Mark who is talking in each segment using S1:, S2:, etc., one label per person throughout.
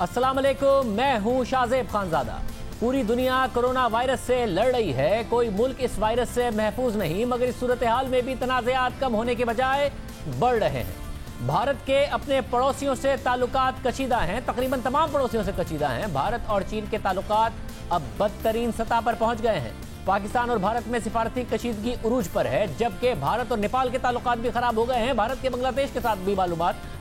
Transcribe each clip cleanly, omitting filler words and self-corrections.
S1: अस्सलाम वालेकुम, मैं हूं शाहजेब खानजादा। पूरी दुनिया कोरोना वायरस से लड़ रही है। कोई मुल्क इस वायरस से महफूज नहीं, मगर इस सूरत हाल में भी तनाज़ात कम होने के बजाय बढ़ रहे हैं। भारत के अपने पड़ोसियों से ताल्लुकात कशीदा हैं, तकरीबन तमाम पड़ोसियों से कशीदा हैं। भारत और चीन के ताल्लुकात अब बदतरीन सतह पर पहुंच गए हैं। पाकिस्तान और भारत में सिफारती कशीदगी उरूज पर है, जबकि भारत और नेपाल के ताल्लुकात भी खराब हो गए हैं। भारत के बांग्लादेश के साथ भी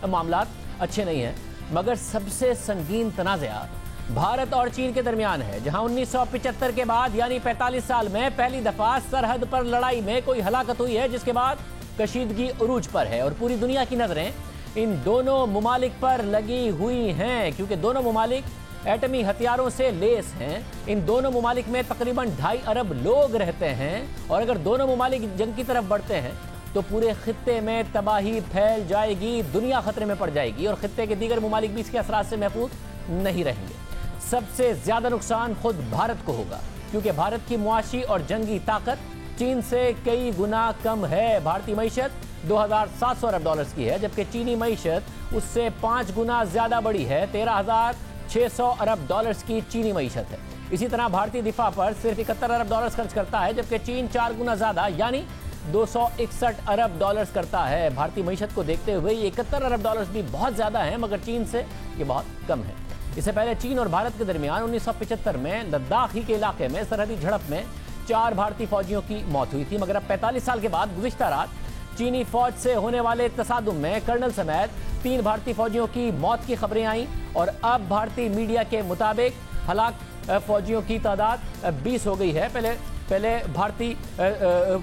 S1: मामलात अच्छे नहीं हैं, मगर सबसे संगीन तनाज़ात भारत और चीन के दरमियान है, जहां 1975 के बाद यानी 45 साल में पहली दफा सरहद पर लड़ाई में कोई हलाकत हुई है, जिसके बाद कशीदगी उरूज पर है और पूरी दुनिया की नजरें इन दोनों मुमालिक पर लगी हुई हैं, क्योंकि दोनों मुमालिक एटमी हथियारों से लेस हैं। इन दोनों मुमालिक में तकरीबन 2.5 अरब लोग रहते हैं और अगर दोनों मुमालिक जंग की तरफ बढ़ते हैं तो पूरे खित्ते में तबाही फैल जाएगी, दुनिया खतरे में पड़ जाएगी और खित्ते के दीगर मुमालिक भी इसके असरात से महफूज नहीं रहेंगे। सबसे ज्यादा नुकसान खुद भारत को होगा, क्योंकि भारत की मुआशी और जंगी ताकत चीन से कई गुना कम है। भारतीय मईशत 2,700 अरब डॉलर्स की है, जबकि चीनी मईशत उससे 5 गुना ज्यादा बड़ी है। 13,600 अरब डॉलर्स की चीनी मईशत है। इसी तरह भारतीय दिफा पर सिर्फ 71 अरब डॉलर्स खर्च करता है, जबकि चीन 4 गुना ज्यादा यानी 261 अरब डॉलर्स करता है। भारतीय मईशत को देखते हुए ये 71 अरब डॉलर्स भी बहुत ज्यादा है, मगर चीन से ये बहुत कम है। इससे पहले चीन और भारत के दरमियान 1975 में लद्दाख ही के इलाके में सरहदी झड़प में 4 भारतीय फौजियों की मौत हुई थी, मगर अब 45 साल के बाद गुज़िश्ता रात चीनी फौज से होने वाले तसादुम में कर्नल समेत 3 भारतीय फौजियों की मौत की खबरें आई और अब भारतीय मीडिया के मुताबिक हलाक फौजियों की तादाद 20 हो गई है। पहले भारतीय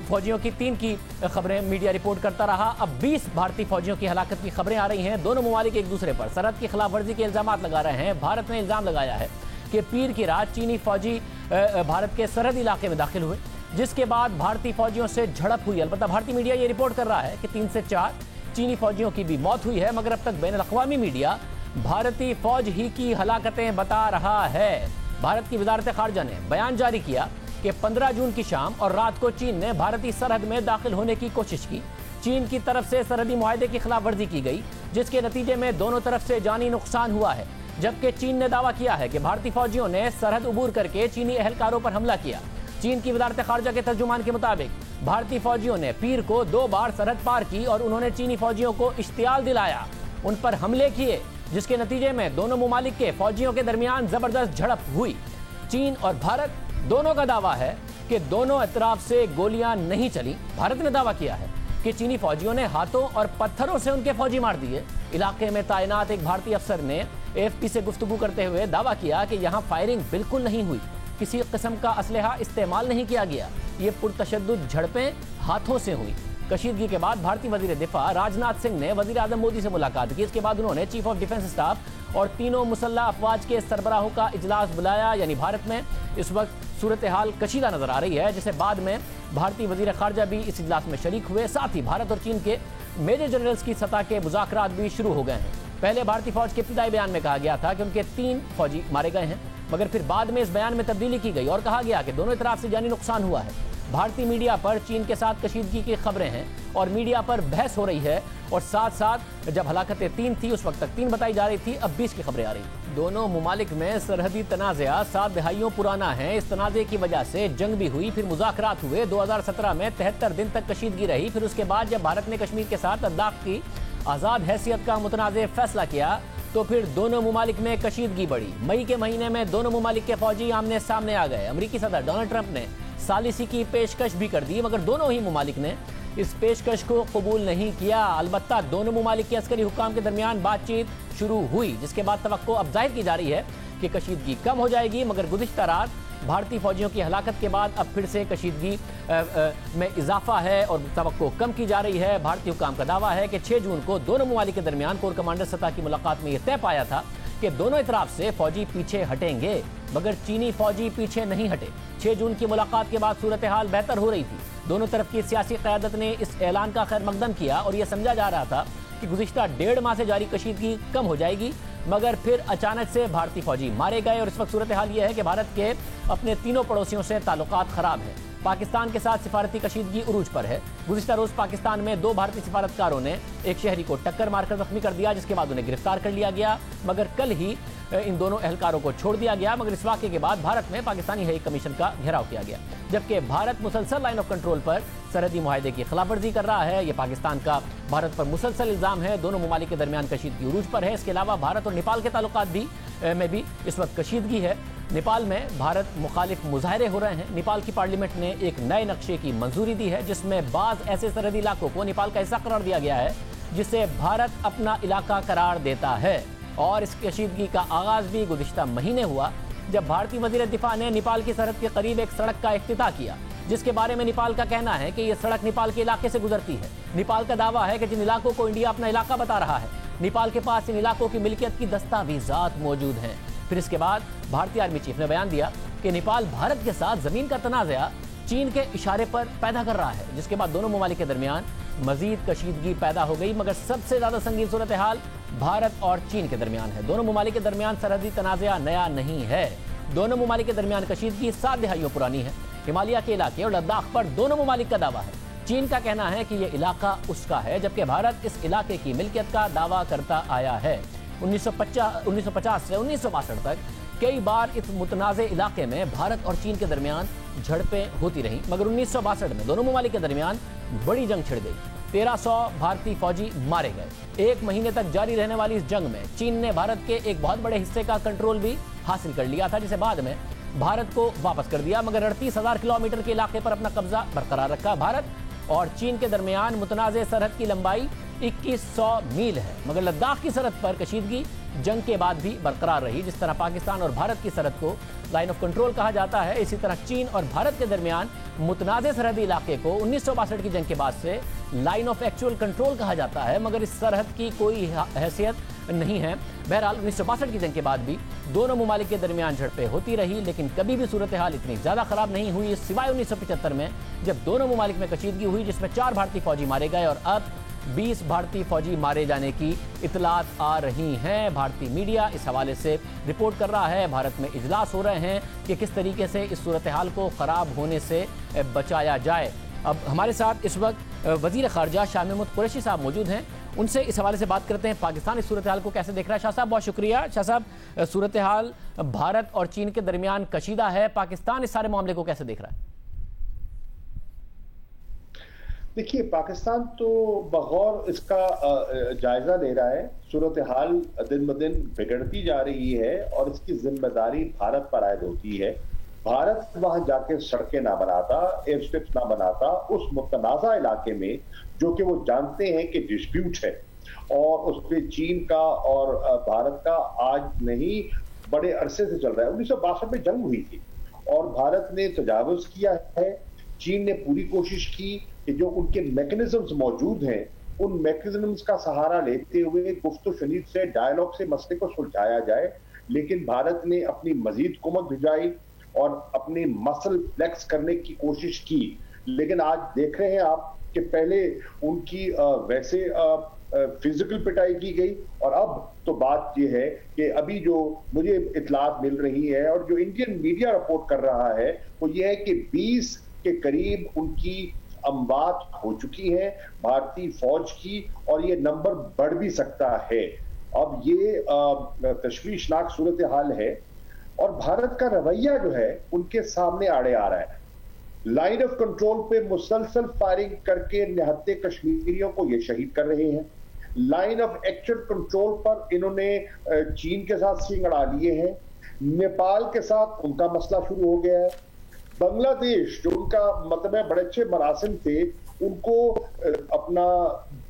S1: फौजियों की 3 की खबरें मीडिया रिपोर्ट करता रहा, अब 20 भारतीय फौजियों की हलाकत की खबरें आ रही हैं। दोनों मुमालिक एक दूसरे पर सरहद की खिलाफ वर्जी के इल्जाम लगा रहे हैं। भारत ने इल्जाम लगाया है कि पीर की रात चीनी फौजी भारत के सरहदी इलाके में दाखिल हुए, जिसके बाद भारतीय फौजियों से झड़प हुई। अलबत्ता भारतीय मीडिया ये रिपोर्ट कर रहा है कि 3 से 4 चीनी फौजियों की भी मौत हुई है, मगर अब तक बैनुल अक़वामी मीडिया भारतीय फौज ही की हलाकतें बता रहा है। भारत की वज़ारत ख़ारिजा ने बयान जारी किया कि 15 जून की शाम और रात को चीन ने भारतीय सरहद में दाखिल होने की कोशिश की। चीन की तरफ से सरहदी मुआहदे की खिलाफ वर्जी की गई, जिसके नतीजे में दोनों तरफ से जानी नुकसान हुआ है। जबकि चीन ने दावा किया है कि भारतीय फौजियों ने सरहद उबूर करके चीनी एहलकारों पर हमला किया। चीन की वज़ारत ख़ारिजा के तर्जुमान के मुताबिक भारतीय फौजियों ने पीर को 2 बार सरहद पार की और उन्होंने चीनी फौजियों को इश्तियाल दिलाया, उन पर हमले किए, जिसके नतीजे में दोनों मुमालिक के फौजियों के दरमियान जबरदस्त झड़प हुई। चीन और भारत दोनों का दावा है कि दोनों अतराफ से गोलियां नहीं चली। भारत ने दावा किया है कि चीनी फौजियों ने हाथों और पत्थरों से उनके फौजी मार दिए। इलाके में तैनात एक भारतीय अफसर ने AFP से गुफ्तगू करते हुए दावा किया कि यहाँ फायरिंग बिल्कुल नहीं हुई, किसी किस्म का असलहा इस्तेमाल नहीं किया गया, ये पुरतशद्दुद झड़पें हाथों से हुई। कशीदगी के बाद भारतीय वजीर दिफा राजनाथ सिंह ने वजीर आजम मोदी से मुलाकात की। इसके बाद उन्होंने चीफ ऑफ डिफेंस स्टाफ और तीनों मुसल्लह अफवाज के सरबराहों का इजलास बुलाया। यानी भारत में इस वक्त सूरत हाल कशीदा नजर आ रही है, जिसे बाद में भारतीय वजीर खारजा भी इस इजलास में शरीक हुए। साथ ही भारत और चीन के मेजर जनरल्स की सतह के मुज़ाकरात भी शुरू हो गए हैं। पहले भारतीय फौज के इब्तिदाई बयान में कहा गया था कि उनके 3 फौजी मारे गए हैं, मगर फिर बाद में इस बयान में तब्दीली की गई और कहा गया कि दोनों तरफ से जानी नुकसान हुआ है। भारतीय मीडिया पर चीन के साथ कशीदगी की खबरें हैं और मीडिया पर बहस हो रही है, और साथ साथ जब हलाकतें 3 थी उस वक्त तक 3 बताई जा रही थी, अब 20 की खबरें आ रही हैं। दोनों मुमालिक में सरहदी तनाज़ा 7 दहाइयों पुराना है। इस तनाज़े की वजह से जंग भी हुई, फिर मुज़ाकरात हुए। 2017 में 73 दिन तक कशीदगी रही। फिर उसके बाद जब भारत ने कश्मीर के साथ लद्दाख की आज़ाद हैसियत का मुतनाज़ फैसला किया, तो फिर दोनों मुमालिक में कशीदगी बढ़ी। मई के महीने में दोनों मुमालिक के फौजी आमने सामने आ गए। अमरीकी सदर डोनाल्ड ट्रंप ने सालिसी की पेशकश भी कर दी, मगर दोनों ही मुमालिक ने इस पेशकश को कबूल नहीं किया। अलबत्ता दोनों मुमालिक के अस्करी हुक्काम के दरमियान बातचीत शुरू हुई, जिसके बाद तवक्को अब जाहिर की जा रही है कि कशीदगी कम हो जाएगी, मगर गुज़िश्ता रात भारतीय फौजियों की हलाकत के बाद अब फिर से कशीदगी में इजाफा है और तवक्को कम की जा रही है। भारतीय हुक्काम का दावा है कि 6 जून को दोनों मुमालिक के दरमियान कोर कमांडर सतह की मुलाकात में यह तय पाया था कि दोनों इतराफ से फौजी पीछे हटेंगे, मगर चीनी फौजी पीछे नहीं हटे। 6 जून की मुलाकात के बाद सूरत हाल बेहतर हो रही थी। दोनों तरफ की सियासी क़यादत ने इस ऐलान का खैर मकदम किया और यह समझा जा रहा था कि गुज़िश्ता 1.5 माह से जारी कशीदगी कम हो जाएगी, मगर फिर अचानक से भारतीय फौजी मारे गए और इस वक्त सूरत हाल यह है कि भारत के अपने तीनों पड़ोसियों से ताल्लुकात ख़राब हैं। पाकिस्तान के साथ सिफारती कशीदगी उरूज पर है। गुज़िश्ता रोज पाकिस्तान में 2 भारतीय सिफारतकारों ने एक शहरी को टक्कर मारकर जख्मी कर दिया, जिसके बाद उन्हें गिरफ्तार कर लिया गया, मगर कल ही इन दोनों एहलकारों को छोड़ दिया गया। मगर इस वाक़े के बाद भारत में पाकिस्तानी हाई कमीशन का घेराव किया गया, जबकि भारत मुसलसल लाइन ऑफ कंट्रोल पर सरहदी मुआहदे की खिलाफवर्जी कर रहा है। यह पाकिस्तान का भारत पर मुसलसल इल्जाम है। दोनों ममालिक के दरमियान कशीदगी उरूज पर है। इसके अलावा भारत और नेपाल के ताल्लुकात में भी इस वक्त कशीदगी है। नेपाल में भारत मुखालिफ मुजाहरे हो रहे हैं। नेपाल की पार्लियामेंट ने एक नए नक्शे की मंजूरी दी है, जिसमें बाज़ ऐसे सरहदी इलाकों को नेपाल का हिस्सा करार दिया गया है जिसे भारत अपना इलाका करार देता है। और इस कशीदगी का आगाज भी गुज़िश्ता महीने हुआ, जब भारतीय वज़ीर दिफा ने नेपाल की सरहद के करीब एक सड़क का इफ्तिताह किया, जिसके बारे में नेपाल का कहना है कि यह सड़क नेपाल के इलाके से गुजरती है। नेपाल का दावा है कि जिन इलाकों को इंडिया अपना इलाका बता रहा है, नेपाल के पास इन इलाकों की मिल्कियत की दस्तावेजात मौजूद हैं। फिर इसके बाद भारतीय आर्मी चीफ ने बयान दिया कि नेपाल भारत के साथ जमीन का तनाज़ा चीन के इशारे पर पैदा कर रहा है, जिसके बाद दोनों ममालिक के दरमियान मजीद कशीदगी पैदा हो गई। मगर सबसे ज्यादा संगीन सूरत हाल भारत और चीन के दरमियान है। दोनों ममालिक के दरमियान सरहदी तनाज़ा नया नहीं है। दोनों ममालिक के दरमियान कशीदगी 7 दहाइयों पुरानी है। हिमालय के इलाके और लद्दाख पर दोनों ममालिक का दावा है। चीन का कहना है कि यह इलाका उसका है, जबकि भारत इस इलाके की मिल्कियत का दावा करता आया है। 1950 से 1962 तक कई बार इस मुतनाज़े इलाके में भारत और चीन के दरमियान झड़पें होती रहीं, मगर 1962 में दोनों ममालिक के दरमियान बड़ी जंग छिड़ गई। 1300 भारतीय फौजी मारे गए। 1 महीने तक जारी रहने वाली इस जंग में चीन ने भारत के एक बहुत बड़े हिस्से का कंट्रोल भी हासिल कर लिया था, जिसे बाद में भारत को वापस कर दिया। मगर 38,000 किलोमीटर के इलाके पर अपना कब्जा बरकरार रखा। भारत और चीन के दरमियान मुतनाज़े सरहद की लंबाई 2100 मील है, मगर लद्दाख की सरहद पर कशीदगी जंग के बाद भी बरकरार रही। जिस तरह पाकिस्तान और भारत की सरहद को लाइन ऑफ कंट्रोल कहा जाता है, इसी तरह चीन और भारत के दरमियान मुतनाज़े सरहदी इलाके को 1962 की जंग के बाद से लाइन ऑफ एक्चुअल कंट्रोल कहा जाता है, मगर इस सरहद की कोई हैसियत नहीं है। बहरहाल 1962 की जंग के बाद भी दोनों ममालिक के दरमियान झड़पें होती रही, लेकिन कभी भी सूरत हाल इतनी ज़्यादा ख़राब नहीं हुई, सिवाय 1975 में, जब दोनों ममालिक में कशीदगी हुई, जिसमें 4 भारतीय फौजी मारे गए और अब 20 भारतीय फौजी मारे जाने की इतलात आ रही हैं। भारतीय मीडिया इस हवाले से रिपोर्ट कर रहा है। भारत में इजलास हो रहे हैं कि किस तरीके से इस सूरत हाल को ख़राब होने से बचाया जाए। अब हमारे साथ इस वक्त वज़ीर ख़ारजा शाह महमूद कुरैशी साहब मौजूद हैं, उनसे इस हवाले से बात करते हैं। पाकिस्तान इस सूरत हाल को कैसे देख रहा है? शाह साहब बहुत शुक्रिया। शाह साहब, सूरत हाल भारत और चीन के दरमियान कशीदा है, पाकिस्तान इस सारे मामले को कैसे देख रहा है?
S2: देखिए, पाकिस्तान तो बगौर इसका जायजा ले रहा है। सूरत हाल दिन ब दिन बिगड़ती जा रही है और इसकी जिम्मेदारी भारत पर आयद होती है। भारत वहां जाके सड़कें ना बनाता, एयर स्ट्रिप्स ना बनाता उस मुतनाज़ा इलाके में, जो कि वो जानते हैं कि डिस्प्यूट है, और उस पर चीन का और भारत का आज नहीं बड़े अरसे से चल रहा है। 1962 में जंग हुई थी और भारत ने तजावुज़ किया है। चीन ने पूरी कोशिश की कि जो उनके मैकेनिज्म्स मौजूद हैं, उन मैकेनिज्म्स का सहारा लेते हुए गुफ्त शनीद से, डायलॉग से मसले को सुलझाया जाए, लेकिन भारत ने अपनी मजीद कुमक भिजाई और अपनी मसल फ्लेक्स करने की कोशिश की। लेकिन आज देख रहे हैं आप कि पहले उनकी वैसे फिजिकल पिटाई की गई, और अब तो बात यह है कि अभी जो मुझे इतलात मिल रही है और जो इंडियन मीडिया रिपोर्ट कर रहा है, वो ये है कि 20 के करीब उनकी अमवात हो चुकी है भारतीय फौज की, और ये नंबर बढ़ भी सकता है। अब ये तशवीशनाक सूरत हाल है और भारत का रवैया जो है उनके सामने आड़े आ रहा है। लाइन ऑफ कंट्रोल पे मुसलसल फायरिंग करके निहत्ते कश्मीरियों को ये शहीद कर रहे हैं। लाइन ऑफ एक्चुअल कंट्रोल पर इन्होंने चीन के साथ सिंग अड़ा लिए हैं। नेपाल के साथ उनका मसला शुरू हो गया है। बांग्लादेश, जो उनका मतलब है बड़े अच्छे मरासिम थे, उनको अपना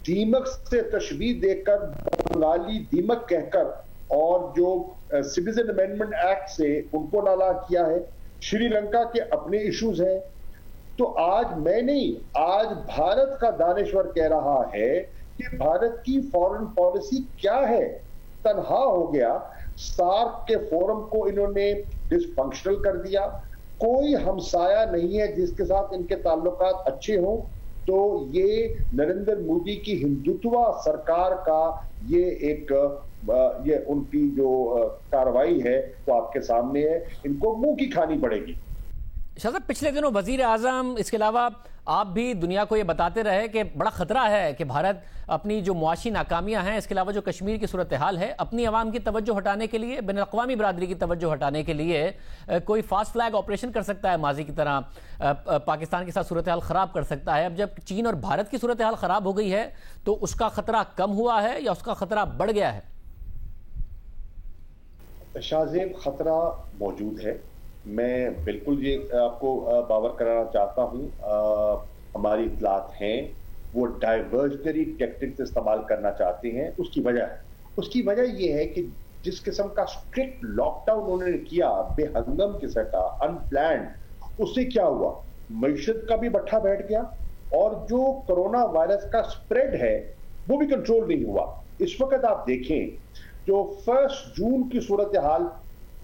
S2: दीमक से तशबीह देकर बंगाली दीमक कहकर और जो सिटीजन अमेंडमेंट एक्ट से उनको नाला किया है। श्रीलंका के अपने इश्यूज हैं। तो आज मैं नहीं, आज भारत का दानिश्वर कह रहा है कि भारत की फॉरेन पॉलिसी क्या है। तनहा हो गया। सार्क के फोरम को इन्होंने डिसफंक्शनल कर दिया। कोई हमसाया नहीं है जिसके साथ इनके ताल्लुकात अच्छे हों। तो ये नरेंद्र मोदी की हिंदुत्वा सरकार का ये उनकी जो कार्रवाई है वो आपके सामने है। इनको मुंह की खानी पड़ेगी।
S1: शाह साहब, पिछले दिनों वजीर आजम, इसके अलावा आप भी दुनिया को ये बताते रहे कि बड़ा खतरा है कि भारत अपनी जो मुआशी नाकामियां हैं, इसके अलावा जो कश्मीर की सूरत हाल है, अपनी आवाम की तवज्जो हटाने के लिए, बैन अक़वामी बरादरी की तवज्जो हटाने के लिए कोई फास्ट फ्लैग ऑपरेशन कर सकता है, माजी की तरह पाकिस्तान के साथ सूरत हाल ख़राब कर सकता है। अब जब चीन और भारत की सूरत हाल ख़राब हो गई है तो उसका खतरा कम हुआ है या उसका खतरा बढ़ गया है?
S2: शाहजेब, खतरा मौजूद है। मैं बिल्कुल ये आपको बावर कराना चाहता हूँ। हमारी इत्तलात हैं वो डाइवर्जनरी टैक्टिक्स इस्तेमाल करना चाहते हैं। उसकी वजह ये है कि जिस किस्म का स्ट्रिक्ट लॉकडाउन उन्होंने किया, बेहंगम किस्म का, अनप्लान्ड, उससे क्या हुआ? मईशत का भी बट्ठा बैठ गया और जो कोरोना वायरस का स्प्रेड है वो भी कंट्रोल नहीं हुआ। इस वक्त आप देखें जो 1 जून की सूरत हाल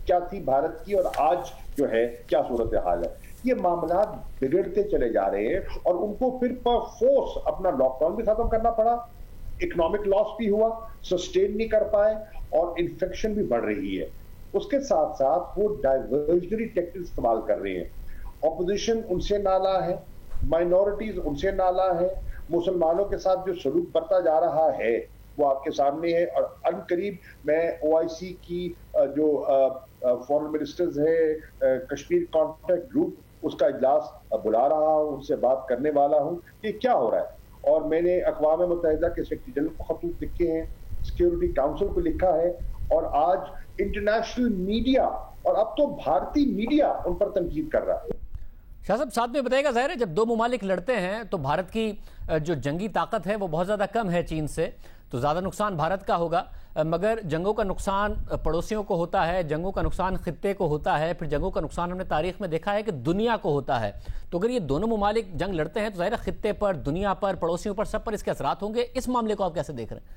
S2: क्या थी भारत की और आज जो है क्या सूरत हाल है, ये मामला बिगड़ते चले जा रहे हैं और उनको फिर पर फोर्स अपना लॉकडाउन भी खत्म करना पड़ा, इकोनॉमिक लॉस भी हुआ, सस्टेन नहीं कर पाए और इन्फेक्शन भी बढ़ रही है। उसके साथ साथ वो डाइवर्जनरी टैक्टिक्स इस्तेमाल कर रहे हैं। ऑपोजिशन उनसे नाला है, माइनॉरिटीज उनसे नाला है, मुसलमानों के साथ जो सलूक बरता जा रहा है वो आपके सामने है। और अनकरीब मैं OIC की जो फॉरेन मिनिस्टर्स है, कश्मीर कॉन्टैक्ट ग्रुप, उसका इजलास बुला रहा हूं, उनसे बात करने वाला हूं कि क्या हो रहा है। और मैंने अक़वाम मुत्तहिदा के सेक्रेटरी जनरल को खतूत लिखे हैं, सिक्योरिटी काउंसिल को लिखा है और आज इंटरनेशनल मीडिया और अब तो भारतीय मीडिया उन पर तनकीद कर रहा है।
S1: शाह साहब, साथ में बताइएगा, जाहिर है जब दो ममालिक लड़ते हैं तो भारत की जो जंगी ताकत है वो बहुत ज़्यादा कम है चीन से, तो ज़्यादा नुकसान भारत का होगा। मगर जंगों का नुकसान पड़ोसियों को होता है, जंगों का नुकसान खित्ते को होता है, फिर जंगों का नुकसान हमने तारीख में देखा है कि दुनिया को होता है। तो अगर ये दोनों ममालिक जंग लड़ते हैं तो जाहिर है खित्ते पर, दुनिया पर, पड़ोसियों पर, सब पर इसके असरात होंगे। इस मामले को आप कैसे देख रहे हैं?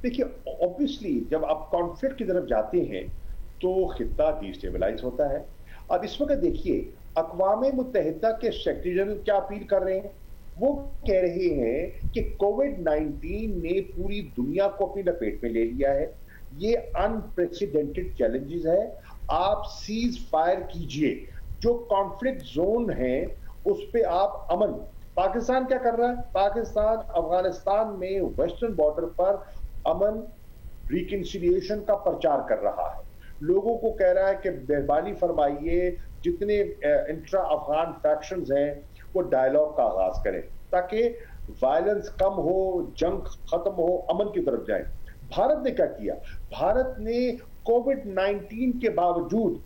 S2: देखिए, ऑब्वियसली जब आप कॉन्फ्लिक्ट की तरफ जाते हैं तो खित्ता डिस्टेबलाइज होता है। अब इस वक्त देखिए, अक़वाम मुत्तहिदा के सेक्रेटरी जनरल क्या अपील कर रहे हैं? वो कह रहे हैं कि कोविड-19 ने पूरी दुनिया को अपनी लपेट में ले लिया है, ये अनप्रेसिडेंटेड चैलेंजेस है, आप सीज फायर कीजिए, जो कॉन्फ्लिक्ट जोन है उस पे आप अमन। पाकिस्तान क्या कर रहा है? पाकिस्तान अफगानिस्तान में वेस्टर्न बॉर्डर पर अमन रिकंसिलिएशन का प्रचार कर रहा है, लोगों को कह रहा है कि मेहरबानी फरमाइए, जितने इंट्रा अफगान फैक्शंस हैं वो डायलॉग का आगाज करें ताकि वायलेंस कम हो, जंग खत्म हो, अमन की तरफ जाए। भारत ने क्या किया? भारत ने कोविड-19 के बावजूद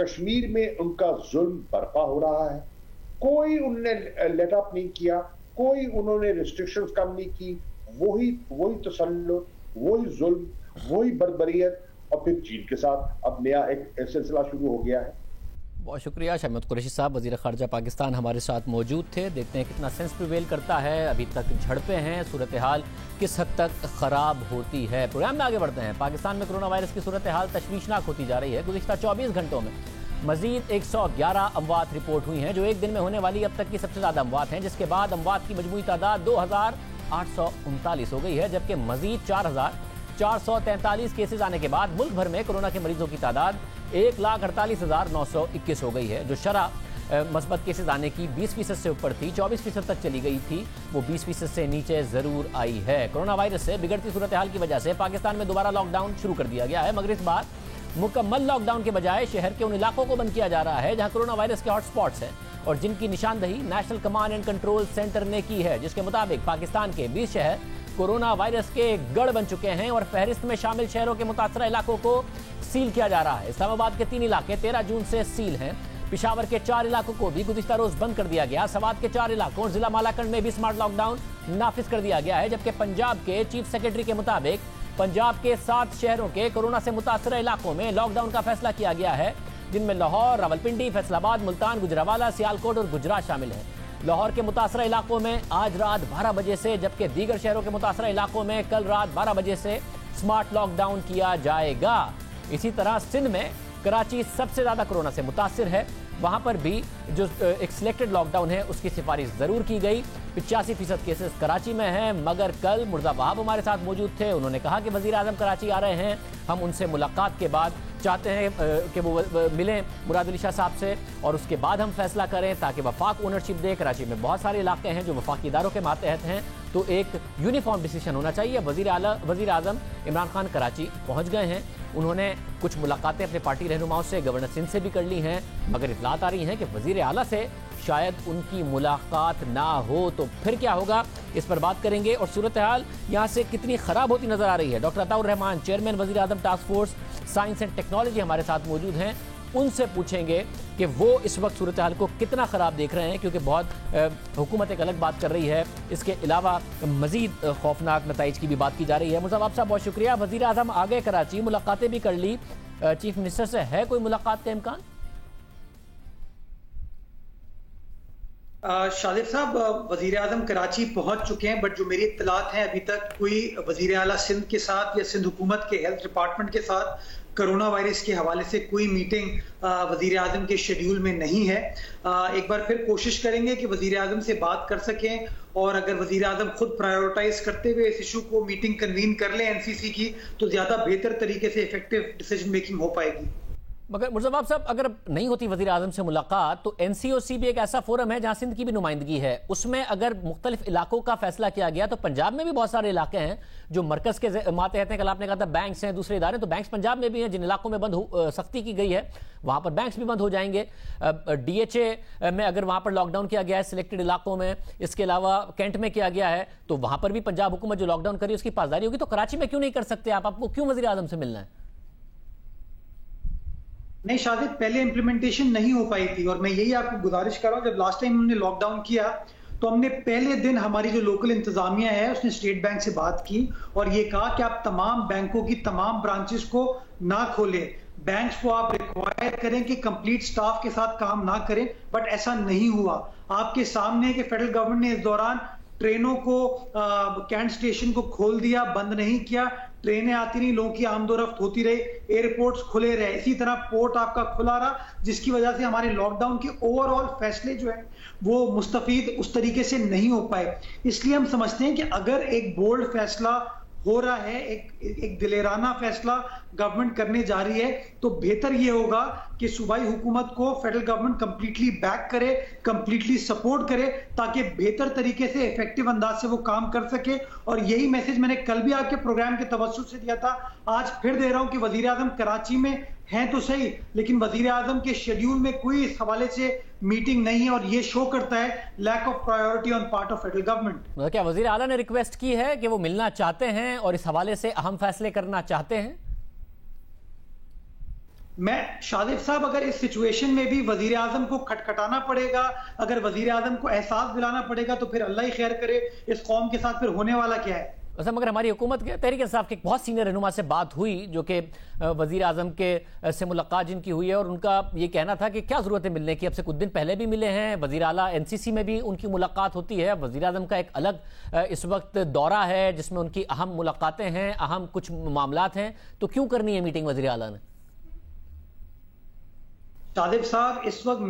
S2: कश्मीर में उनका जुल्म बर्पा हो रहा है, कोई उनने लेट अप नहीं किया, कोई उन्होंने रिस्ट्रिक्शंस कम नहीं की, वही तसल्लुत, वही जुल्म, वही बर्बरियत, और फिर चीन के साथ अब नया एक सिलसिला शुरू हो गया है।
S1: बहुत शुक्रिया शामिद कुरैशी साहब, वज़ीर ख़ारजा पाकिस्तान हमारे साथ मौजूद थे। देखते हैं कितना सेंस प्रिवेल करता है। अभी तक झड़पें हैं, सूरत हाल किस हद तक ख़राब होती है। प्रोग्राम में आगे बढ़ते हैं। पाकिस्तान में कोरोना वायरस की सूरत हाल तशवीशनाक होती जा रही है। गुज़िश्ता 24 घंटों में मजीद 111 अमवात रिपोर्ट हुई हैं, जो एक दिन में होने वाली अब तक की सबसे ज़्यादा अमवात हैं, जिसके बाद अमवात की मजमूई तादाद 2839 हो गई है, जबकि मजीद 4443 केसेज आने के बाद मुल्क भर में कोरोना के मरीजों की तादाद 1,48,921 हो गई है, जो शरह मस्बत केसेज आने की 20% से ऊपर थी, 24% तक चली गई थी, वो 20% से नीचे ज़रूर आई है। कोरोना वायरस से बिगड़ती सूरत हाल की वजह से पाकिस्तान में दोबारा लॉकडाउन शुरू कर दिया गया है, मगर इस बार मुकम्मल लॉकडाउन के बजाय शहर के उन इलाकों को बंद किया जा रहा है जहाँ कोरोना वायरस के हॉटस्पॉट्स हैं और जिनकी निशानदही national command and control centre ने की है, जिसके मुताबिक पाकिस्तान के 20 शहर कोरोना वायरस के गढ़ बन चुके हैं और फहरिस्त में शामिल शहरों के मुतासरा इलाकों को सील किया जा रहा है। इस्लामाबाद के 3 इलाके 13 जून से सील हैं। पिशावर के 4 इलाकों को भी गुज़िश्ता रोज बंद कर दिया गया। सवात के 4 इलाकों और जिला मालाकंड में भी स्मार्ट लॉकडाउन नाफिज कर दिया गया है, जबकि पंजाब के चीफ सेक्रेटरी के मुताबिक पंजाब के 7 शहरों के कोरोना से मुतासरा इलाकों में लॉकडाउन का फैसला किया गया है, जिनमें लाहौर, रावलपिंडी, फैसलाबाद, मुल्तान, गुजरावाला, सियालकोट और गुजरात शामिल हैं। लाहौर के मुतासरा इलाकों में आज रात 12 बजे से, जबकि दीगर शहरों के मुतासरा इलाकों में कल रात 12 बजे से स्मार्ट लॉकडाउन किया जाएगा। इसी तरह सिंध में कराची सबसे ज़्यादा कोरोना से मुतासिर है, वहाँ पर भी जो एक सिलेक्टेड लॉकडाउन है उसकी सिफारिश ज़रूर की गई। 85% केसेस कराची में हैं, मगर कल मुर्जा वहाब हमारे साथ मौजूद थे। उन्होंने कहा कि वज़ीर आज़म कराची आ रहे हैं, हम उनसे मुलाकात के बाद चाहते हैं कि वो मिलें मुराद अली शाह साहब से और उसके बाद हम फैसला करें ताकि वफाक ओनरशिप दे। कराची में बहुत सारे इलाके हैं जो वफाकी इदारों के मातहत हैं, तो एक यूनिफॉर्म डिसीजन होना चाहिए। वज़ीर आज़म इमरान खान कराची पहुंच गए हैं। उन्होंने कुछ मुलाकातें अपने पार्टी रहनुमाओं से, गवर्नर सिंध से भी कर ली हैं, मगर इतलात आ रही हैं कि वज़ीर आला से शायद उनकी मुलाकात ना हो। तो फिर क्या होगा, इस पर बात करेंगे। और सूरत हाल यहाँ से कितनी ख़राब होती नज़र आ रही है। डॉक्टर अताउर रहमान, चेयरमैन वज़ीर आज़म task force science and technology हमारे साथ मौजूद हैं। उनसे पूछेंगे कि वो इस वक्त सूरत हाल को कितना ख़राब देख रहे हैं, क्योंकि बहुत हुकूमत एक अलग बात कर रही है, इसके अलावा मज़ीद खौफनाक नताइज की भी बात की जा रही है। मुज़फ़्फ़र आप साहब बहुत शुक्रिया। वज़ीर आज़म आ गए कराची, मुलाकातें भी कर ली, चीफ मिनिस्टर से है कोई मुलाकात का इम्कान?
S3: शादिब साहब, वजीर आजम कराची पहुंच चुके हैं, बट जो मेरी इत्तलात हैं अभी तक कोई वजीर आला सिंध के साथ या सिंध हुकूमत के हेल्थ डिपार्टमेंट के साथ कोरोना वायरस के हवाले से कोई मीटिंग वजीर आजम के शेड्यूल में नहीं है। एक बार फिर कोशिश करेंगे कि वजीर आजम से बात कर सकें, और अगर वजीर आजम खुद प्रायोरिटाइज करते हुए इस इशू को मीटिंग कन्वीन कर लें एनसीसी की, तो ज्यादा बेहतर तरीके से इफेक्टिव डिसीजन मेकिंग हो पाएगी।
S1: मगर मुर्ज़फ़्फ़र साहब, अगर नहीं होती वज़ीर आज़म से मुलाकात, तो एनसीओसी भी एक ऐसा फोरम है जहां सिंध की भी नुमाइंदगी है। उसमें अगर मुख्तलिफ इलाकों का फैसला किया गया, तो पंजाब में भी बहुत सारे इलाके हैं जो मरकज़ के मातहत हैं। कल आपने कहा था बैंक्स हैं, दूसरे इदारे, तो बैंक्स पंजाब में भी हैं जिन इलाकों में सख्ती की गई है, वहां पर बैंक्स भी बंद हो जाएंगे। DHA में अगर वहां पर लॉकडाउन किया गया है सिलेक्टेड इलाकों में, इसके अलावा कैंट में किया गया है, तो वहां पर भी पंजाब हुकूमत जो लॉकडाउन करी उसकी पासदारी होगी। तो कराची में क्यों नहीं कर सकते आपको क्यों वज़ीर आज़म से मिलना है?
S3: नहीं शादिद, पहले इंप्लीमेंटेशन नहीं हो पाई थी, और मैं यही आपको गुजारिश कर रहा हूं, जब लास्ट टाइम हमने लॉकडाउन किया तो हमने पहले दिन हमारी जो लोकल इंतजामिया है उसने स्टेट बैंक से बात की और ये कहा कि आप तमाम बैंकों की तमाम ब्रांचेस को ना खोलें, बैंक्स को आप रिक्वायर करें कि कंप्लीट स्टाफ के साथ काम ना करें, बट ऐसा नहीं हुआ। आपके सामने कि फेडरल गवर्नमेंट ने इस दौरान ट्रेनों को कैंट स्टेशन को खोल दिया, बंद नहीं किया, ट्रेनें आती रही, लोगों की आमदोरफ्त होती रही, एयरपोर्ट्स खुले रहे, इसी तरह पोर्ट आपका खुला रहा, जिसकी वजह से हमारे लॉकडाउन के ओवरऑल फैसले जो है वो मुस्तफीद उस तरीके से नहीं हो पाए। इसलिए हम समझते हैं कि अगर एक बोल्ड फैसला हो रहा है, एक दिलेराना फैसला गवर्नमेंट करने जा रही है, तो बेहतर ये होगा कि सूबाई हुकूमत को फेडरल गवर्नमेंट कंप्लीटली बैक करे, कंप्लीटली सपोर्ट करे, ताकि बेहतर तरीके से इफेक्टिव अंदाज से वो काम कर सके। और यही मैसेज मैंने कल भी आपके प्रोग्राम के तवज्जुह से दिया था, आज फिर दे रहा हूं कि वजीर आजम कराची में हैं तो सही, लेकिन वजीर आजम के शेड्यूल में कोई इस हवाले से मीटिंग नहीं है, और ये शो करता है lack of priority on part of federal government.
S1: क्या वजीर आला ने रिक्वेस्ट की है कि वो मिलना चाहते हैं और इस हवाले से अहम फैसले करना चाहते हैं?
S3: मैं शादिब साहब, अगर इस सिचुएशन में भी वजीर आजम को खटखटाना पड़ेगा, अगर वजीर आजम को एहसास दिलाना पड़ेगा, तो फिर अल्लाह ही खैर करे, इस कौम के साथ फिर होने वाला क्या है।
S1: मगर हमारी हुकूमत के तहरीक इंसाफ के एक बहुत सीनियर रहनुमा से बात हुई जो कि वजीर आजम के से मुलाकात जिनकी हुई है, और उनका ये कहना था कि क्या ज़रूरत है मिलने की, अब से कुछ दिन पहले भी मिले हैं, वजीर आला एनसीसी में भी उनकी मुलाकात होती है, वजीर आजम का एक अलग इस वक्त दौरा है जिसमें उनकी अहम मुलाकातें हैं, अहम कुछ मामलात हैं, तो क्यों करनी है मीटिंग वजीर आला ने?
S3: शादिब साहब, इस वक्त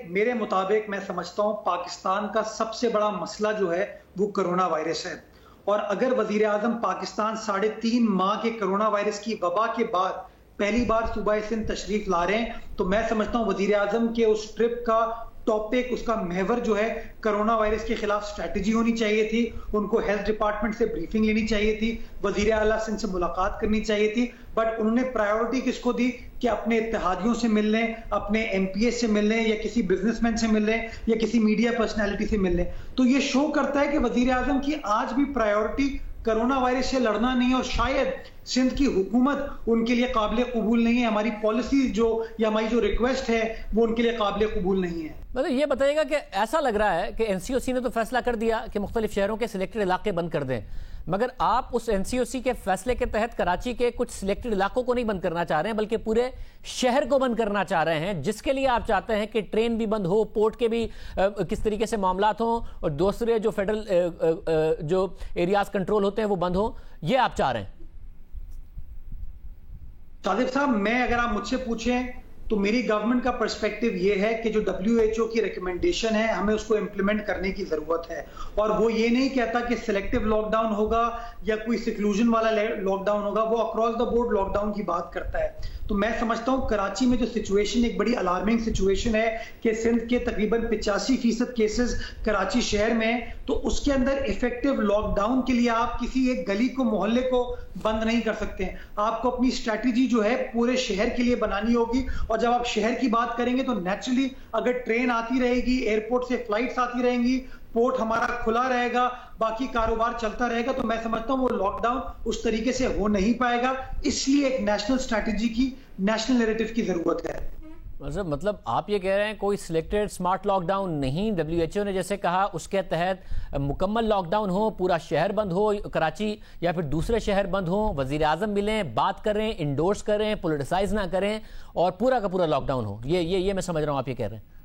S3: मेरे मुताबिक मैं समझता हूं पाकिस्तान का सबसे बड़ा मसला जो है वो कोरोना वायरस है, और अगर वजीर आजम पाकिस्तान 3.5 माह के कोरोना वायरस की वबा के बाद पहली बार सूबा सिंध तशरीफ ला रहे हैं, तो मैं समझता हूं वजीर आजम के उस ट्रिप का टॉपिक, उसका महवर जो है कोरोना वायरस के खिलाफ स्ट्रैटेजी होनी चाहिए थी, उनको हेल्थ डिपार्टमेंट से ब्रीफिंग लेनी चाहिए थी, वजीर आला सिंध से मुलाकात करनी चाहिए थी, बट उन्होंने प्रायोरिटी किसको दी कि अपने इत्तेहादियों से मिल लें, अपने एमपीएस से मिल लें, या किसी बिजनेसमैन से मिल लें, या किसी मीडिया पर्सनैलिटी से मिल लें। तो ये शो करता है कि वजीर आजम की आज भी प्रायोरिटी कोरोना वायरस से लड़ना नहीं है, और शायद सिंध की हुकूमत उनके लिए काबिल कबूल नहीं है, हमारी पॉलिसी जो या हमारी जो रिक्वेस्ट है वो उनके लिए काबिल कबूल नहीं है।
S1: मतलब ये बताइएगा कि ऐसा लग रहा है कि एनसीओसी ने तो फैसला कर दिया कि मुख्तलिफ शहरों के सिलेक्टेड इलाके बंद कर दें, मगर आप उस एनसीओसी के फैसले के तहत कराची के कुछ सिलेक्टेड इलाकों को नहीं बंद करना चाह रहे हैं, बल्कि पूरे शहर को बंद करना चाह रहे हैं, जिसके लिए आप चाहते हैं कि ट्रेन भी बंद हो, पोर्ट के भी किस तरीके से मामलात हों, और दूसरे जो फेडरल जो एरियाज कंट्रोल होते हैं वो बंद हो, ये आप चाह रहे हैं?
S3: शादिब साहब, मैं अगर आप मुझसे पूछें तो मेरी गवर्नमेंट का पर्सपेक्टिव ये है कि जो WHO की रिकमेंडेशन है हमें उसको इंप्लीमेंट करने की जरूरत है, और वो ये नहीं कहता कि सिलेक्टिव लॉकडाउन होगा या कोई सिक्लूजन वाला लॉकडाउन होगा, वो अक्रॉस द बोर्ड लॉकडाउन की बात करता है। तो मैं समझता हूं कराची में जो सिचुएशन एक बड़ी अलार्मिंग सिचुएशन है कि सिंध के तकरीबन 85% केसेस कराची शहर में है, तो उसके अंदर इफेक्टिव लॉकडाउन के लिए आप किसी एक गली को मोहल्ले को बंद नहीं कर सकते हैं। आपको अपनी स्ट्रैटेजी जो है पूरे शहर के लिए बनानी होगी, और जब आप शहर की बात करेंगे तो नेचुरली अगर ट्रेन आती रहेगी, एयरपोर्ट से फ्लाइट्स आती रहेंगी, पोर्ट हमारा खुला रहेगा, बाकी कारोबार चलता रहेगा, तो मैं समझता हूं वो लॉकडाउन उस तरीके से हो नहीं पाएगा। इसलिए एक नेशनल स्ट्रैटेजी की, नेशनल नैरेटिव की जरूरत है।
S1: मतलब आप ये कह रहे हैं कोई सिलेक्टेड स्मार्ट लॉकडाउन नहीं, WHO ने जैसे कहा उसके तहत मुकम्मल लॉकडाउन हो, पूरा शहर बंद हो, कराची या फिर दूसरे शहर बंद हो, वजीर आजम मिलें, बात करें, इंडोर्स करें, पॉलिटिसाइज ना करें, और पूरा का पूरा लॉकडाउन हो। ये मैं समझ रहा हूं आप ये कह रहे हैं।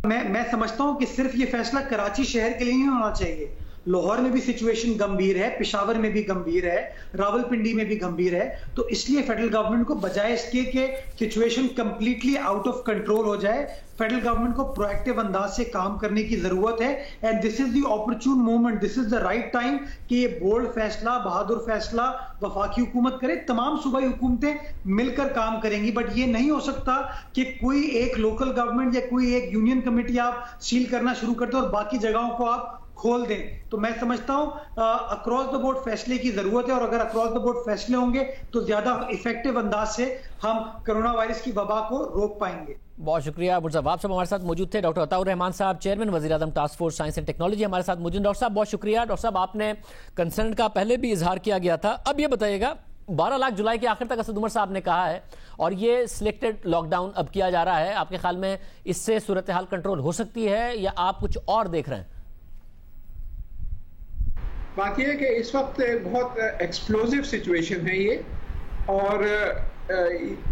S3: मैं समझता हूं कि सिर्फ ये फैसला कराची शहर के लिए नहीं होना चाहिए। लाहौर में भी सिचुएशन गंभीर है, पेशावर में भी गंभीर है, रावलपिंडी में भी गंभीर है। तो इसलिए फेडरल गवर्नमेंट को बजाय इसके कि situation completely out of control हो जाए, फेडरल गवर्नमेंट को प्रोएक्टिव अंदाज से काम करने की जरूरत है। And this is the opportune moment, this is the right time कि ये बोल्ड फैसला, बहादुर फैसला वफाकी हुकूमत करे, तमाम सूबाई हुकूमतें मिलकर काम करेंगी। बट ये नहीं हो सकता कि कोई एक लोकल गवर्नमेंट या कोई एक यूनियन कमेटी आप सील करना शुरू करते और बाकी जगहों को आप खोल दें। तो मैं समझता हूं अक्रॉस द बोर्ड फैसले की जरूरत है, और अगर अक्रॉस द बोर्ड फैसले होंगे तो ज्यादा इफेक्टिव अंदाज से हम कोरोना वायरस की वबा को रोक पाएंगे।
S1: बहुत शुक्रिया बुर्ज साहब, आप हमारे साथ मौजूद थे। डॉक्टर अताउर रहमान साहब, चेयरमैन वज़ीर आज़म task force science and technology, हमारे साथ मौजूद। डॉक्टर साहब बहुत शुक्रिया। डॉक्टर साहब आपने कंसर्न का पहले भी इजहार किया गया था, अब ये बताइएगा 12 लाख जुलाई के आखिर तक असद उमर साहब ने कहा है, और ये सिलेक्टेड लॉकडाउन अब किया जा रहा है, आपके ख्याल में इससे सूरत हाल कंट्रोल हो सकती है या आप कुछ और देख रहे हैं?
S4: बात यह है कि इस वक्त बहुत एक्सप्लोजिव सिचुएशन है ये, और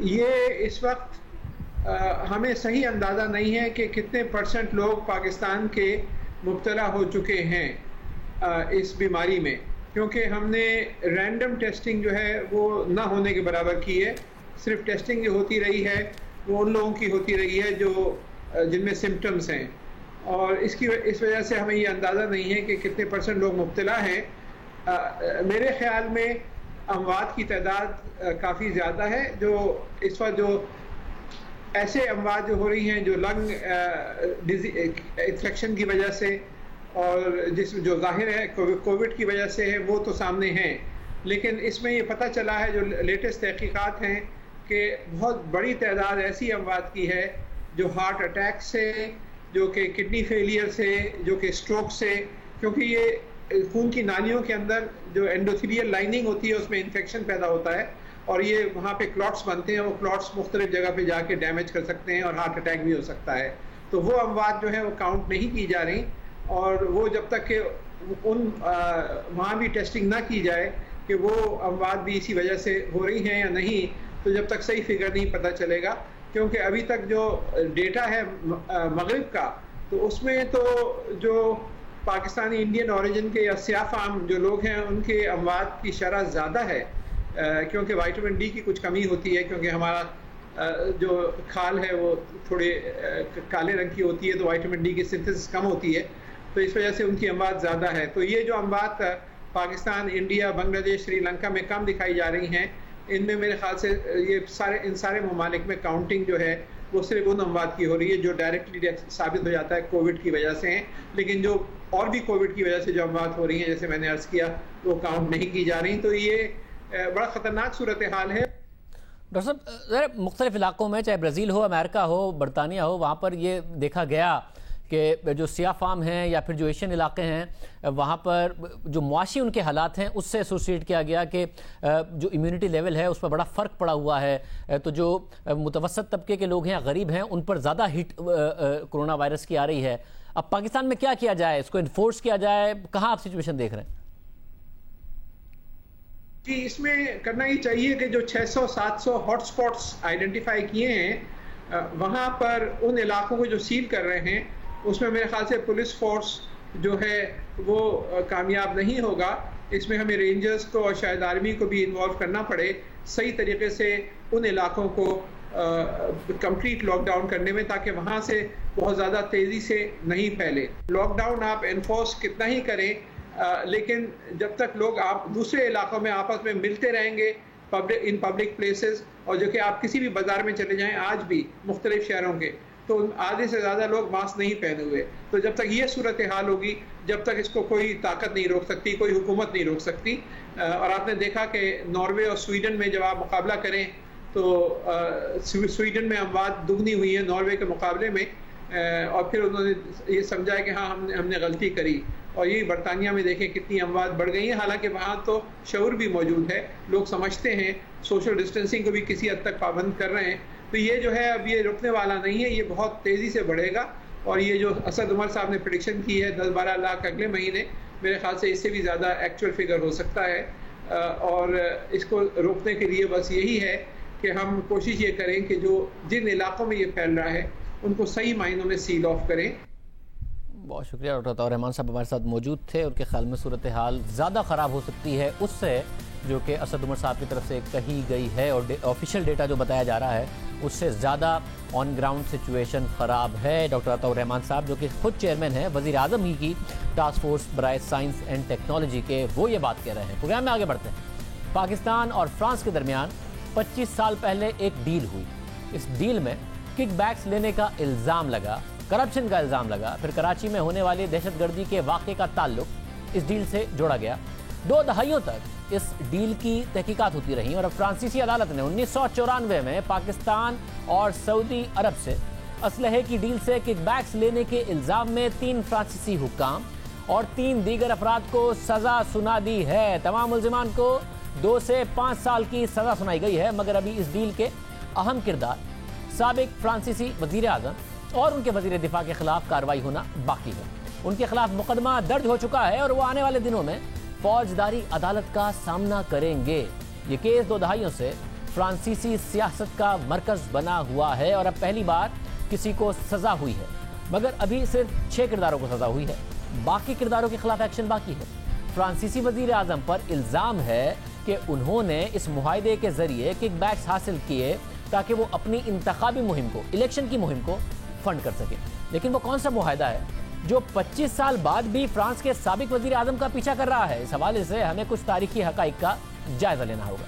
S4: ये इस वक्त हमें सही अंदाज़ा नहीं है कि कितने % लोग पाकिस्तान के मुब्तला हो चुके हैं इस बीमारी में, क्योंकि हमने रैंडम टेस्टिंग जो है वो ना होने के बराबर की है। सिर्फ टेस्टिंग जो होती रही है वो उन लोगों की होती रही है जो जिनमें सिम्टम्स हैं, और इस वजह से हमें ये अंदाज़ा नहीं है कि कितने % लोग मुब्तला हैं। मेरे ख्याल में अमवात की तादाद काफ़ी ज़्यादा है। जो इस वक्त जो ऐसे अमवात जो हो रही हैं जो लंग इन्फेक्शन की वजह से और जो जाहिर है कोविड की वजह से है, वो तो सामने हैं, लेकिन इसमें ये पता चला है जो लेटेस्ट तहकीकात हैं कि बहुत बड़ी तादाद ऐसी अमवात की है जो हार्ट अटैक से, जो कि किडनी फेलियर से, जो कि स्ट्रोक से, क्योंकि ये खून की नालियों के अंदर जो एंडोथेलियल लाइनिंग होती है उसमें इन्फेक्शन पैदा होता है, और ये वहाँ पे क्लॉट्स बनते हैं। वो क्लॉट्स मुख्तलिफ जगह पे जाके डैमेज कर सकते हैं और हार्ट अटैक भी हो सकता है। तो वो अमवात जो है वो काउंट नहीं की जा रही, और वो जब तक कि वहाँ भी टेस्टिंग ना की जाए कि वो अमवात भी इसी वजह से हो रही हैं या नहीं, तो जब तक सही फिगर नहीं पता चलेगा। क्योंकि अभी तक जो डेटा है मगरिब का, तो उसमें तो जो पाकिस्तानी इंडियन ओरिजिन के या सियाह फाम जो लोग हैं उनके अमवात की शरह ज़्यादा है, क्योंकि विटामिन डी की कुछ कमी होती है, क्योंकि हमारा जो खाल है वो थोड़े काले रंग की होती है, तो विटामिन डी की सिंथेसिस कम होती है, तो इस वजह से उनकी अमवात ज़्यादा है। तो ये जो अमवात पाकिस्तान, इंडिया, बांग्लादेश, श्रीलंका में कम दिखाई जा रही हैं, इनमें मेरे ख्याल से इन सारे ममालिक में काउंटिंग जो है वो सिर्फ उन अमवात की हो रही है जो डायरेक्टली साबित हो जाता है कोविड की वजह से हैं, लेकिन जो और भी कोविड की वजह से जो अमवात हो रही हैं, जैसे मैंने अर्ज़ किया, वो काउंट नहीं की जा रही। तो ये बड़ा ख़तरनाक सूरत हाल है।
S1: डॉक्टर साहब, मुख्तलिफ इलाकों में, चाहे ब्राज़ील हो, अमेरिका हो, बरतानिया हो, वहाँ पर ये देखा गया कि जो सियाह फार्म हैं या फिर जो एशियन इलाके हैं, वहाँ पर जो मुआशी उनके हालात हैं उससे एसोसिएट किया गया कि जो इम्यूनिटी लेवल है उस पर बड़ा फ़र्क पड़ा हुआ है। तो जो मुतवसत तबके के लोग हैं, गरीब हैं, उन पर ज़्यादा हिट कोरोना वायरस की आ रही है। अब पाकिस्तान में क्या किया जाए, इसको इन्फोर्स किया जाए, कहाँ आप सिचुएशन देख रहे हैं?
S4: जी, इसमें करना ही चाहिए कि जो 600-700 हॉटस्पॉट्स आइडेंटिफाई किए हैं, वहाँ पर उन इलाकों को जो सील कर रहे हैं उसमें मेरे ख्याल से पुलिस फोर्स जो है वो कामयाब नहीं होगा, इसमें हमें रेंजर्स को और शायद आर्मी को भी इन्वॉल्व करना पड़े सही तरीके से उन इलाकों को कंप्लीट लॉकडाउन करने में, ताकि वहाँ से बहुत ज़्यादा तेज़ी से नहीं फैले। लॉकडाउन आप एनफोर्स कितना ही करें, लेकिन जब तक लोग आप दूसरे इलाकों में आपस में मिलते रहेंगे इन पब्लिक प्लेसेस, और जो कि आप किसी भी बाज़ार में चले जाएं आज भी मुख्तलिफ शहरों के, तो आधे से ज़्यादा लोग मास्क नहीं पहने हुए। तो जब तक ये सूरत हाल होगी, जब तक इसको कोई ताकत नहीं रोक सकती, कोई हुकूमत नहीं रोक सकती। और आपने देखा कि नॉर्वे और स्वीडन में जब आप मुकाबला करें तो स्वीडन में अमवात दुगनी हुई है नॉर्वे के मुकाबले में, और फिर उन्होंने ये समझा है कि हाँ हमने गलती करी। और यही बरतानिया में देखें कितनी अमवात बढ़ गई हैं, हालांकि वहाँ तो शऊर भी मौजूद है, लोग समझते हैं, सोशल डिस्टेंसिंग को भी किसी हद तक पाबंद कर रहे हैं। तो ये जो है अब ये रुकने वाला नहीं है, ये बहुत तेज़ी से बढ़ेगा। और ये जो असद उमर साहब ने प्रेडिक्शन की है 10-12 लाख अगले महीने, मेरे ख्याल से इससे भी ज़्यादा एक्चुअल फिगर हो सकता है। और इसको रोकने के लिए बस यही है कि हम कोशिश ये करें कि जो जिन इलाकों में ये फैल रहा है उनको सही मायनों में सील ऑफ करें।
S1: बहुत शुक्रिया डॉक्टर अताउर रहमान साहब हमारे साथ मौजूद थे। उनके ख्याल में सूरत हाल ज़्यादा ख़राब हो सकती है उससे जो कि असद उमर साहब की तरफ से कही गई है, और ऑफिशियल डेटा जो बताया जा रहा है उससे ज़्यादा ऑन ग्राउंड सिचुएशन ख़राब है। डॉक्टर अताउर रहमान साहब जो कि खुद चेयरमैन हैं वज़ीर आज़म ही की टास्क फोर्स बराए साइंस एंड टेक्नोलॉजी के, वो ये बात कह रहे हैं। प्रोग्राम में आगे बढ़ते हैं। पाकिस्तान और फ्रांस के दरमियान 25 साल पहले एक डील हुई। इस डील में किकबैक्स लेने का इल्ज़ाम लगा, करप्शन का इल्ज़ाम लगा, फिर कराची में होने वाली दहशतगर्दी के वाक़े का ताल्लुक इस डील से जोड़ा गया। 2 दहाइयों तक इस डील की तहकीकात होती रही और अब फ्रांसीसी अदालत ने 1994 में पाकिस्तान और सऊदी अरब से असलहे की डील से किकबैक्स लेने के इल्ज़ाम में 3 फ्रांसीसी हुक्काम और 3 दीगर अफराद को सज़ा सुना दी है। तमाम मुल्ज़िमान को 2 से 5 साल की सज़ा सुनाई गई है, मगर अभी इस डील के अहम किरदार साबिक फ्रांसीसी वज़ीर आज़म और उनके वज़ीर दिफा के खिलाफ कार्रवाई होना बाकी है। उनके खिलाफ मुकदमा दर्ज हो चुका है और वो आने वाले दिनों में फौजदारी अदालत का सामना करेंगे। ये केस 2 दहाइयों से फ्रांसीसी सियासत का मरकज बना हुआ है और अब पहली बार किसी को सजा हुई है, मगर अभी सिर्फ 6 किरदारों को सजा हुई है, बाकी किरदारों के खिलाफ एक्शन बाकी है। फ्रांसीसी वज़ीर आज़म पर इल्ज़ाम है कि उन्होंने इस मुआहदे के जरिए किकबैक्स हासिल किए ताकि वो अपनी इंतखाबी मुहिम को, इलेक्शन की मुहिम को फंड कर सके। लेकिन वो कौन सा मुआहदा है जो 25 साल बाद भी फ्रांस के साबिक वज़ीर आज़म का पीछा कर रहा है? इस हवाले से हमें कुछ तारीखी हक़ाइक़ का जायज़ा लेना होगा।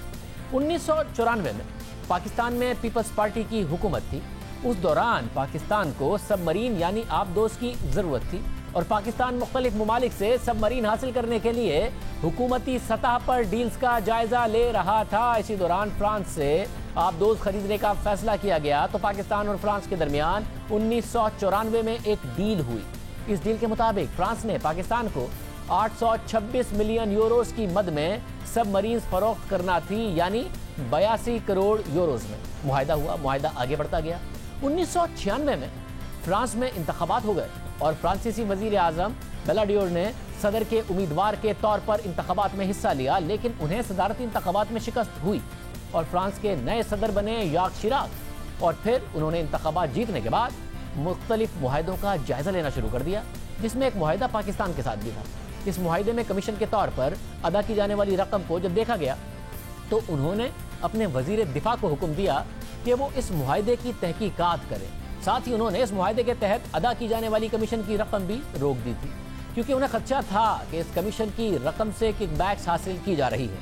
S1: 1994 में पाकिस्तान में पीपल्स पार्टी की हुकूमत थी। उस दौरान पाकिस्तान को सबमरीन यानी आबदोज़ की ज़रूरत थी और पाकिस्तान मुख्तलिफ ममालिक से सबमरीन हासिल करने के लिए हुकूमती सतह पर डील्स का जायज़ा ले रहा था। इसी दौरान फ्रांस से आबदोज़ खरीदने का फैसला किया गया तो पाकिस्तान और फ्रांस के दरमियान 1994 में एक डील हुई। इस डील के मुताबिक फ्रांस ने पाकिस्तान को 826 मिलियन यूरोस की मद में सबमरीन फरोख्त करना थी, यानी 82 करोड़ यूरोस में। मुआहदा हुआ, मुआहदा आगे बढ़ता गया। 1996 में फ्रांस में इंतखाबात हो गए और फ्रांसीसी वज़ीर आज़म बेलाडियोर ने सदर के उम्मीदवार के तौर पर इंतखाबात में हिस्सा लिया, लेकिन उन्हें सदारती इंतखाबात में शिकस्त हुई और फ्रांस के नए सदर बने याक शिराक। और फिर उन्होंने इंतखाबात जीतने के बाद मुख्तलिफ मुआहदों का जायज़ा लेना शुरू कर दिया, जिसमें एक मुआहदा पाकिस्तान के साथ भी था। इस मुआहदे में कमीशन के तौर पर अदा की जाने वाली रकम को जब देखा गया तो उन्होंने अपने वज़ीर दिफा को हुक्म दिया कि वो इस मुआहदे की तहकीकात करें। साथ ही उन्होंने इस मुआहदे के तहत अदा की जाने वाली कमीशन की रकम भी रोक दी थी, क्योंकि उन्हें खदशा था कि इस कमीशन की रकम से किकबैक्स हासिल की जा रही है।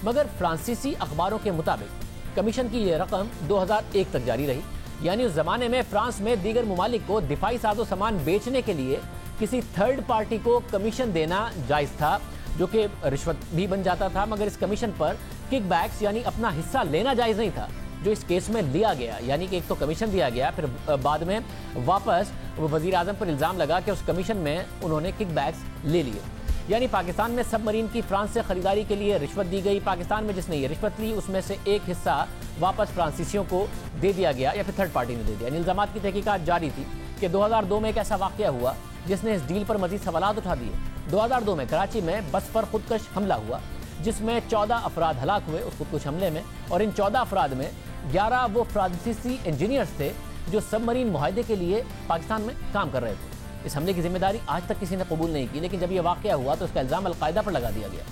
S1: मगर फ्रांसीसी अखबारों के मुताबिक कमीशन की यह रकम 2001 तक जारी रही, यानी उस जमाने में फ्रांस में दीगर ममालिक को दिफाई साजो सामान बेचने के लिए किसी थर्ड पार्टी को कमीशन देना जायज़ था, जो कि रिश्वत भी बन जाता था। मगर इस कमीशन पर किकबैक्स यानी अपना हिस्सा लेना जायज़ नहीं था, जो इस केस में लिया गया। यानी कि एक तो कमीशन दिया गया, फिर बाद में वापस वज़ीर आज़म पर इल्ज़ाम लगा कि उस कमीशन में उन्होंने किकबैक्स ले लिए। यानी पाकिस्तान में सबमरीन की फ्रांस से खरीदारी के लिए रिश्वत दी गई। पाकिस्तान में जिसने ये रिश्वत ली उसमें से एक हिस्सा वापस फ्रांसीसियों को दे दिया गया या फिर थर्ड पार्टी ने दे दिया। इल्ज़ामात की तहकीकात जारी थी कि 2002 में एक ऐसा वाक़या हुआ जिसने इस डील पर मज़ीद सवालात उठा दिए। 2002 में कराची में बस पर खुदकश हमला हुआ, जिसमें 14 अफराद हलाक हुए उस खुदकुश हमले में, और इन 14 अफराद में 11 वो फ्रांसीसी इंजीनियर्स थे जो सबमरीन मुआहदे के लिए पाकिस्तान में काम कर रहे थे। इस हमले की जिम्मेदारी आज तक किसी ने कबूल नहीं की, लेकिन जब यह वाक़या हुआ तो उसका इल्ज़ाम अल-कायदा पर लगा दिया गया।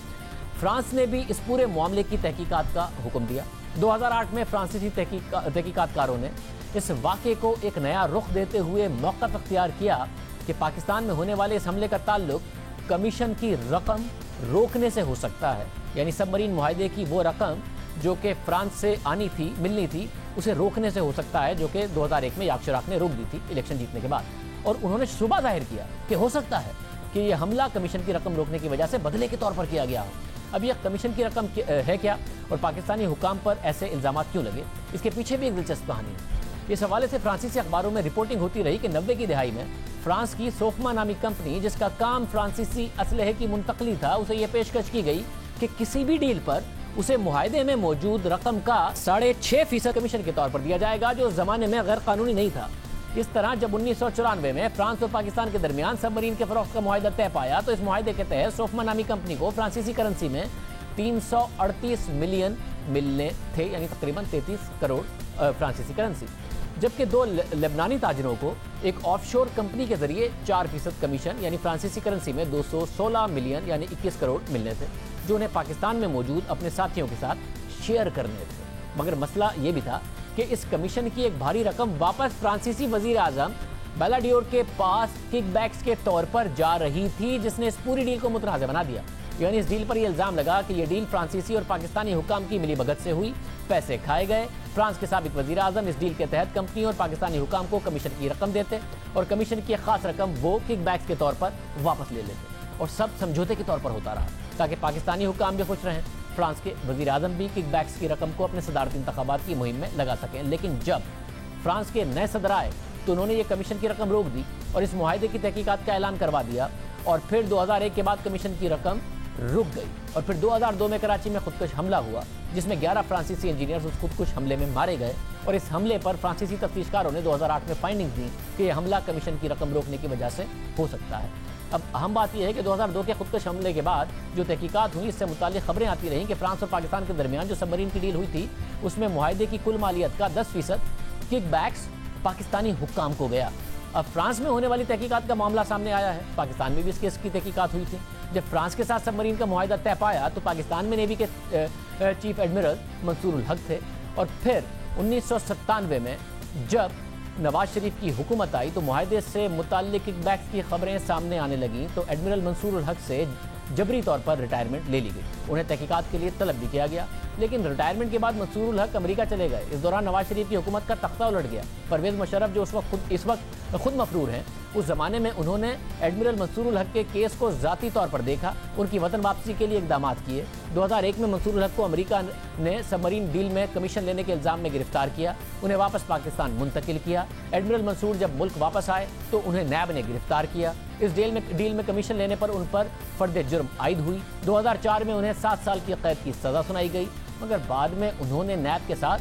S1: फ्रांस ने भी इस पूरे मामले की तहकीकात का हुक्म दिया। 2008 में फ्रांसीसी तहकीकातकारों ने इस वाक़े को एक नया रुख देते हुए मौक़िफ़ अख्तियार किया कि पाकिस्तान में होने वाले इस हमले का ताल्लुक कमीशन की रकम रोकने से हो सकता है, यानी सबमरीन मुआहदे की वो रकम जो कि फ्रांस से मिलनी थी उसे रोकने से हो सकता है, जो कि 2001 में याक शिराक ने रोक दी थी इलेक्शन जीतने के बाद। और उन्होंने शुबा जाहिर किया कि हो सकता है कि यह हमला कमीशन की रकम रोकने की वजह से बदले के तौर पर किया गया हो। अब यह कमीशन की रकम है क्या और पाकिस्तानी हुकाम पर ऐसे इल्ज़ाम क्यों लगे, इसके पीछे भी एक दिलचस्प कहानी है। इस हवाले से फ्रांसीसी अखबारों में रिपोर्टिंग होती रही कि 90 की दिहाई में फ्रांस की सोफमा नामी कंपनी, जिसका काम फ्रांसीसी असलहे की मुंतकली था, उसे यह पेशकश की गई कि किसी भी डील पर उसे मुआहदे में मौजूद रकम का 6.5% कमीशन के तौर पर दिया जाएगा, जो उस जमाने में गैर कानूनी नहीं था। इस तरह जब 1994 में फ्रांस और पाकिस्तान के दरमियान सबमरीन के फरोख्त का मुआहदा तय पाया, तो इस मुआहदे के तहत सोफमा नामी कंपनी को फ्रांसीसी करेंसी में 338 मिलियन मिलने थे, यानी तकरीबन 33 करोड़ फ्रांसीसी करेंसी, जबकि 2 लेबनानी ताजरों को एक ऑफशोर कंपनी के जरिए 4% कमीशन यानी फ्रांसीसी करेंसी में 216 मिलियन यानी 21 करोड़ मिलने थे, जो उन्हें पाकिस्तान में मौजूद अपने साथियों के साथ शेयर करने थे। मगर मसला ये भी था कि इस कमीशन की एक भारी रकम वापस फ्रांसीसी वजीर आजम बेलाडियोर के पास किकबैक्स के तौर पर जा रही थी, जिसने इस पूरी डील को मुतनाज़ बना दिया। यानी इस डील पर यह इल्ज़ाम लगा कि यह डील फ्रांसीसी और पाकिस्तानी हुकाम की मिलीभगत से हुई, पैसे खाए गए। फ्रांस के साबिक वजीर आजम इस डील के तहत कंपनी और पाकिस्तानी हुकाम को कमीशन की रकम देते और कमीशन की एक खास रकम वो किकबैक्स के तौर पर वापस ले लेते, और सब समझौते के तौर पर होता रहा ताकि पाकिस्तानी हुकाम भी खुश रहें, फ्रांस के वजीर आजम भी किकबैक्स की रकम को अपने सदारती इंतखाबात की मुहिम में लगा सकें। लेकिन जब फ्रांस के नए सदर आए तो उन्होंने ये कमीशन की रकम रोक दी और इस मुआहदे की तहकीकात का ऐलान करवा दिया, और फिर 2001 के बाद कमीशन की रकम रुक गई। और फिर 2002 में कराची में खुदकुश हमला हुआ, जिसमें 11 फ्रांसीसी इंजीनियर्स उस खुदकुश हमले में मारे गए, और इस हमले पर फ्रांसीसी तफ्तीशकारों ने 2008 में फाइंडिंग दी कि यह हमला कमीशन की रकम रोकने की वजह से हो सकता है। अब अहम बात यह है कि 2002 के खुदकुश हमले के बाद जो तहकीकात हुई, इससे मुताल्लिक खबरें आती रहीं कि फ्रांस और पाकिस्तान के दरमियान जो सबमरीन की डील हुई थी, उसमें मुआहदे की कुल मालियत का 10% किकबैक्स पाकिस्तानी हुक्काम को गया। अब फ्रांस में होने वाली तहकीकात का मामला सामने आया है, पाकिस्तान में भी इस केस की तहकीकात हुई थी। जब फ्रांस के साथ सबमरीन का मुआहदा तय पाया तो पाकिस्तान में नेवी के चीफ एडमिरल मंसूर उल हक थे, और फिर 1997 में जब नवाज शरीफ की हुकूमत आई तो मुआहदे से मुताल्लिक किकबैक्स की खबरें सामने आने लगीं, तो एडमिरल मंसूर उल हक से जबरी तौर पर रिटायरमेंट ले ली गई। उन्हें तहकीकात के लिए तलब भी किया गया, लेकिन रिटायरमेंट के बाद मंसूर उल हक अमेरिका चले गए। इस दौरान नवाज शरीफ की हुकूमत का तख्ता उलट गया। परवेज़ मुशर्रफ जो इस वक्त खुद मफरूर हैं, उस ज़माने में उन्होंने एडमिरल मंसूर उल हक के केस को ज़ाती तौर पर देखा, उनकी वतन वापसी के लिए इकदाम किए। 2001 में मंसूर उल हक को अमेरिका ने सबमरीन डील में कमीशन लेने के इल्ज़ाम में गिरफ्तार किया, उन्हें वापस पाकिस्तान मुंतकिल किया। एडमिरल मंसूर जब मुल्क वापस आए तो उन्हें नैब ने गिरफ्तार किया। इस डील में कमीशन लेने पर उन पर फर्द जुर्म आयद हुई। 2004 में उन्हें 7 साल की कैद की सज़ा सुनाई गई, मगर बाद में उन्होंने नैब के साथ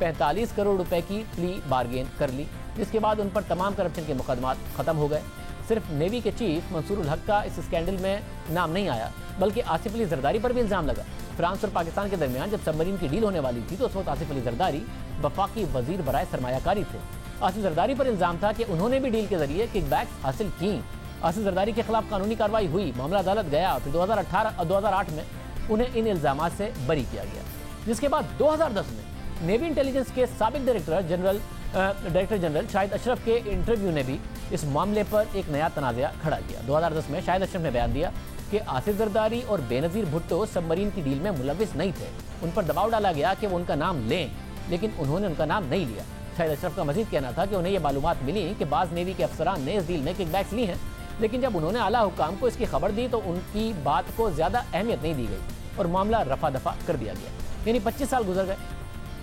S1: 45 करोड़ रुपए की प्ली बार्गेन कर ली, जिसके बाद उन पर तमाम करप्शन के मुकदमात ख़त्म हो गए। सिर्फ नेवी के चीफ मंसूर उल हक का इस स्कैंडल में नाम नहीं आया, बल्कि आसिफ अली जरदारी पर भी इल्ज़ाम लगा। फ्रांस और पाकिस्तान के दरमियान जब सबमरीन की डील होने वाली थी तो उस वक्त आसिफ अली जरदारी वफाकी वजीर बराए सरमायाकारी थे। आसिफ जरदारी पर इल्ज़ाम था कि उन्होंने भी डील के जरिए किकबैक्स हासिल की। आसिफ जरदारी के खिलाफ कानूनी कार्रवाई हुई, मामला अदालत गया, फिर 2008 में उन्हें इन इल्ज़ामात से बरी किया गया, जिसके बाद 2010 में नेवी इंटेलिजेंस के साबिक डायरेक्टर जनरल शाहिद अशरफ के इंटरव्यू ने भी इस मामले पर एक नया तनाज़ा खड़ा किया। 2010 में शाहिद अशरफ ने बयान दिया कि आसिफ जरदारी और बेनज़ीर भुट्टो सबमरीन की डील में मुलविस नहीं थे। उन पर दबाव डाला गया कि वो उनका नाम लें, लेकिन उन्होंने उनका नाम नहीं लिया। शाहिद अशरफ का मजीद कहना था कि उन्हें यह मालूमात मिली कि बाज़ नेवी के अफसरान ने इस डील में किकबैक्स ली हैं, लेकिन जब उन्होंने आला हुकाम को इसकी खबर दी तो उनकी बात को ज़्यादा अहमियत नहीं दी गई और मामला रफा दफा कर दिया गया। यानी 25 साल गुजर गए।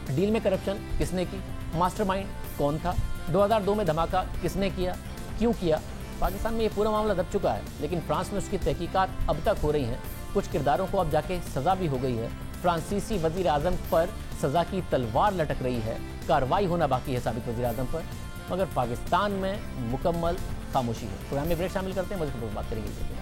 S1: डील में करप्शन किसने की, मास्टरमाइंड कौन था, 2002 में धमाका किसने किया, क्यों किया, पाकिस्तान में ये पूरा मामला दब चुका है, लेकिन फ्रांस में उसकी तहकीकात अब तक हो रही हैं। कुछ किरदारों को अब जाके सज़ा भी हो गई है। फ्रांसीसी वज़ीर आज़म पर सज़ा की तलवार लटक रही है, कार्रवाई होना बाकी है साबिक वज़ीर आज़म पर, मगर पाकिस्तान में मुकम्मल खामोशी है। प्रोग्राम में ब्रेक शामिल करते हैं, मज़ीद बात करेंगे।